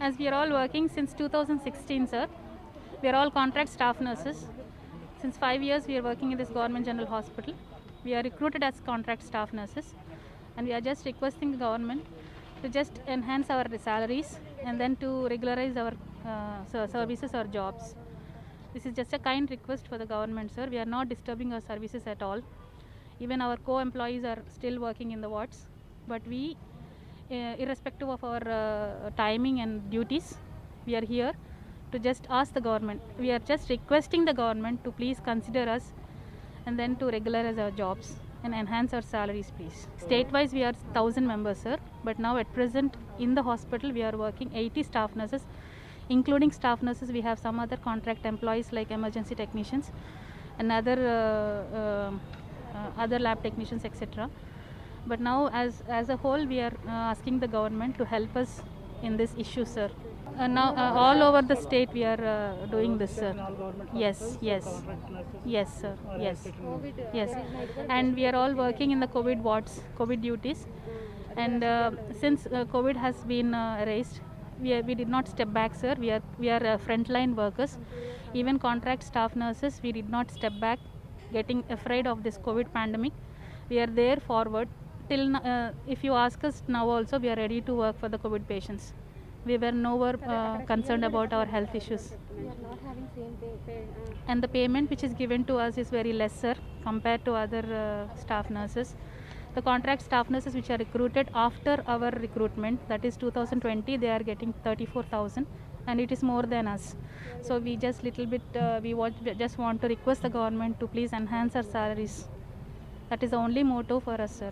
as we are all working since 2016, sir. We are all contract staff nurses. Since 5 years, we are working in this government general hospital. We are recruited as contract staff nurses, and we are just requesting the government to just enhance our salaries and then to regularize our services or jobs. This is just a kind request for the government, sir. We are not disturbing our services at all. Even our co-employees are still working in the wards, but we, irrespective of our timing and duties, we are here to just ask the government. We are just requesting the government to please consider us and then to regularize our jobs and enhance our salaries, please. State-wise, we are 1,000 members, sir. But now at present in the hospital, we are working 80 staff nurses. Including staff nurses, we have some other contract employees like emergency technicians and other lab technicians, etc. But now, as a whole, we are asking the government to help us in this issue, sir. Now, all over the state, we are doing this, sir. Yes, yes, yes, sir. Yes, yes. And we are all working in the COVID wards, COVID duties. And since COVID has been erased, we did not step back, sir. We are frontline workers. Even contract staff nurses, we did not step back, getting afraid of this COVID pandemic. We are there forward. Till if you ask us now also, we are ready to work for the COVID patients. We were nowhere concerned about our health issues. We are not having same pay. And the payment which is given to us is very lesser compared to other staff nurses. The contract staff nurses which are recruited after our recruitment, that is 2020, they are getting 34,000, and it is more than us. So we just little bit, we just want to request the government to please enhance our salaries. That is the only motto for us, sir.